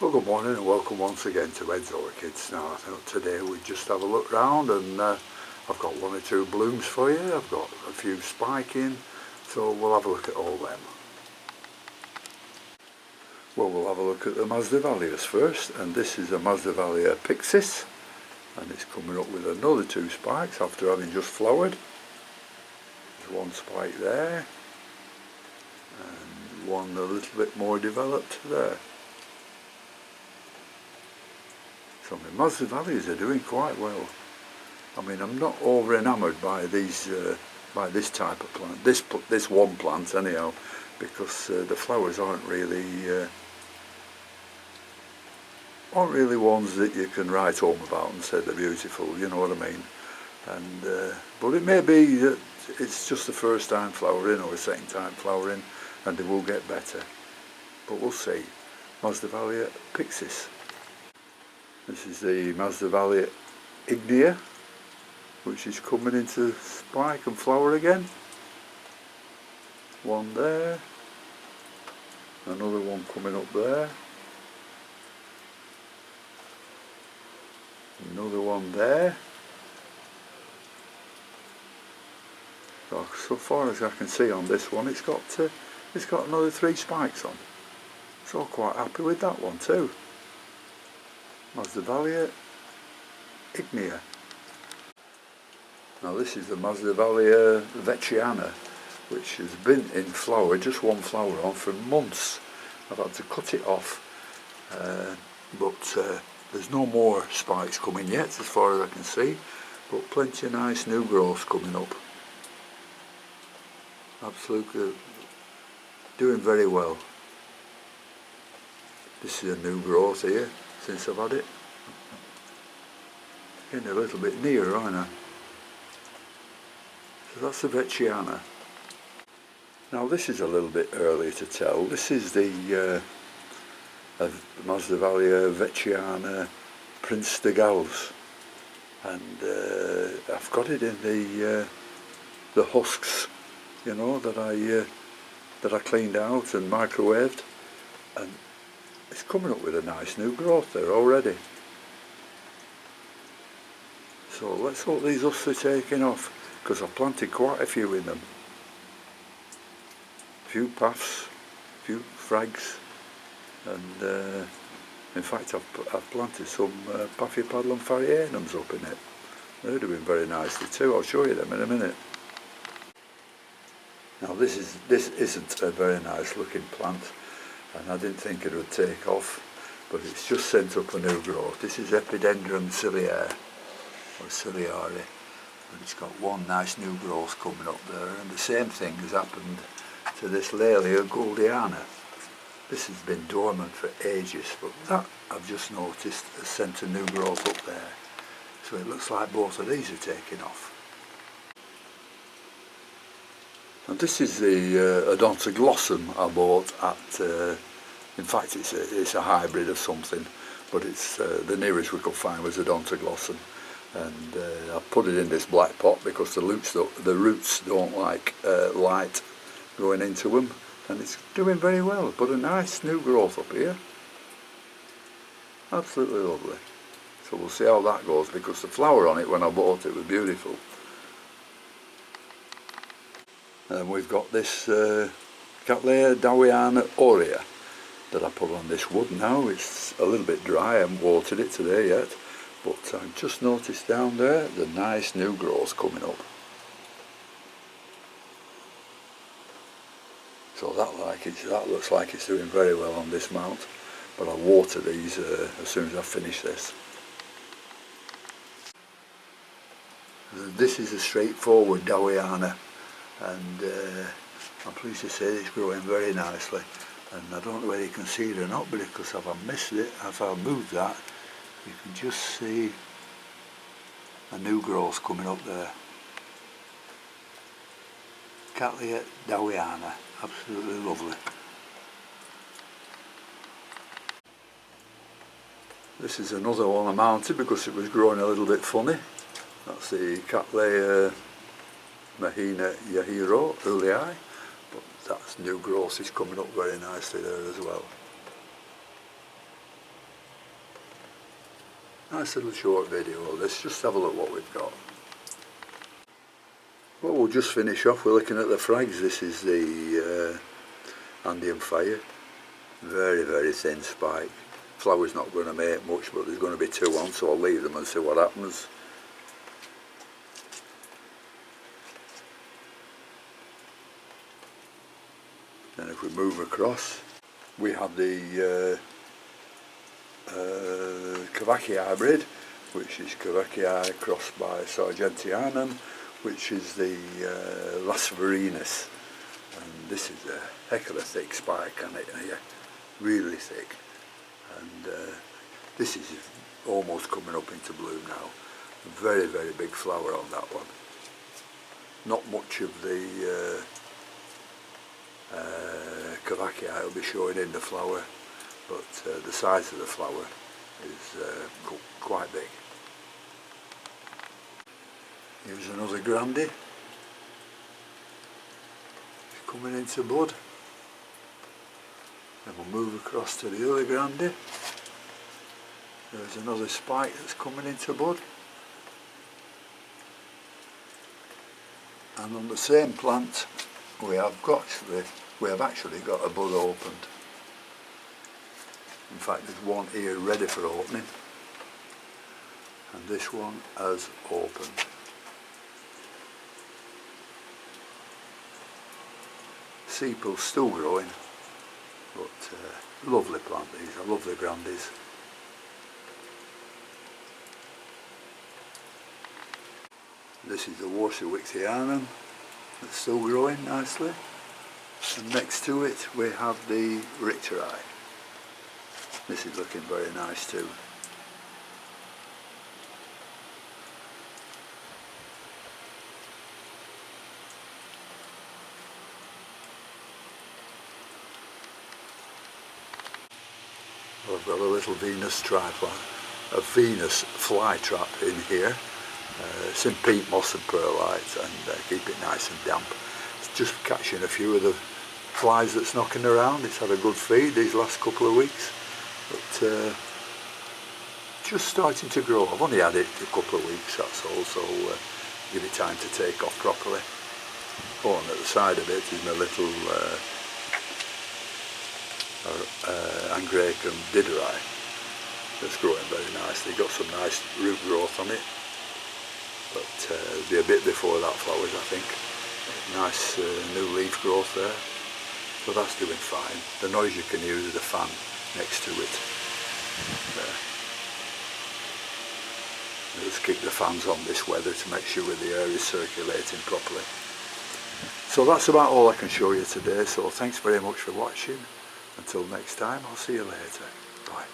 Well, good morning and welcome once again to Ed's Orchids. Now, I thought today we'd just have a look round, and I've got one or two blooms for you. I've got a few spiking, so we'll have a look at all them. Well, we'll have a look at the Mazda first, and this is a Mazda Pixis, and it's coming up with another two spikes after having just flowered. There's one spike there, and one a little bit more developed there. So my Mazda are doing quite well. I mean, I'm not over enamoured by these, by this type of plant, this one plant anyhow, because the flowers aren't really ones that you can write home about and say they're beautiful. You know what I mean? And but it may be that it's just the first time flowering or the second time flowering, and they will get better. But we'll see. Mazda Pixis. This is the Mazda Ignea, which is coming into spike and flower again. One there, another one coming up there, another one there. So far as I can see on this one, it's got another 3 spikes on. So quite happy with that one too. Mazda Ignea. Now this is the Mazda vechiana, which has been in flower, just one flower on for months. I've had to cut it off, but there's no more spikes coming yet as far as I can see, but plenty of nice new growth coming up. Absolutely doing very well. This is a new growth here since I've had it. Getting a little bit nearer, aren't I? So that's the vechiana. Now this is a little bit early to tell. This is the Mazda vechiana Prince de Galles, and I've got it in the husks, you know, that I cleaned out and microwaved, and it's coming up with a nice new growth there already. So let's hope these husks are taking off, because I've planted quite a few in them. A few paths, a few frags, and in fact I've planted some Paphiopedilum farianums up in it. They're doing very nicely too. I'll show you them in a minute. Now this isn't a very nice looking plant, and I didn't think it would take off, but it's just sent up a new growth. This is Epidendrum ciliare, or ciliare, and it's got one nice new growth coming up there, and the same thing has happened to this Laelia Goldiana. This has been dormant for ages, but that I've just noticed has sent a new growth up there. So it looks like both of these are taking off. And this is the Odontoglossum I bought at, in fact it's a hybrid of something, but it's the nearest we could find was Odontoglossum, and I put it in this black pot because the roots don't like light going into them, and it's doing very well. But a nice new growth up here, absolutely lovely. So we'll see how that goes, because the flower on it when I bought it was beautiful. And we've got this Calathea Aurea that I put on this wood now. It's a little bit dry, I haven't watered it today yet, but I've just noticed down there the nice new growth coming up. So that looks like it's doing very well on this mount, but I'll water these as soon as I finish this. This is a straightforward Dawiana, and I'm pleased to say it's growing very nicely, and I don't know whether you can see it or not, but because if I missed it, if I moved that, you can just see a new growth coming up there. Cattleya Dawiana, absolutely lovely. This is another one I mounted because it was growing a little bit funny. That's the Cattleya Yahiro, but that's new growth is coming up very nicely there as well. Nice little short video. Let's just have a look what we've got. Well, we'll just finish off. We're looking at the frags. This is the Andean Fire. Very, very thin spike. Flower's not going to make much, but there's going to be 2 on, so I'll leave them and see what happens. Then if we move across, we have the Calathea hybrid, which is Calathea crossed by Sargentianum, which is the Lasverinus. And this is a heck of a thick spike on it here, really thick. And this is almost coming up into bloom now. Very, very big flower on that one. Not much of the Calathea will be showing in the flower, but the size of the flower is quite big. Here's another grande. It's coming into bud. Then we'll move across to the other grande. There's another spike that's coming into bud. And on the same plant we have actually got a bud opened. In fact, there's one here ready for opening, and this one has opened. Sepal's still growing, but lovely plant these. I love the grandies. This is the vechiana that's still growing nicely, and next to it we have the Richteri. This is looking very nice too. I've got a little Venus tripod, a Venus fly trap in here. It's in peat moss and perlite, and keep it nice and damp. It's just catching a few of the flies that's knocking around. It's had a good feed these last couple of weeks, but just starting to grow. I've only had it a couple of weeks, that's all, so give it time to take off properly. Oh, and at the side of it is my little Angraecum dideri that's growing very nicely. Got some nice root growth on it, but it'll be a bit before that flowers, I think. Nice new leaf growth there, so that's doing fine. The noise you can hear is the fan next to it there. Just keep the fans on this weather to make sure the air is circulating properly. So that's about all I can show you today, so thanks very much for watching. Until next time, I'll see you later. Bye.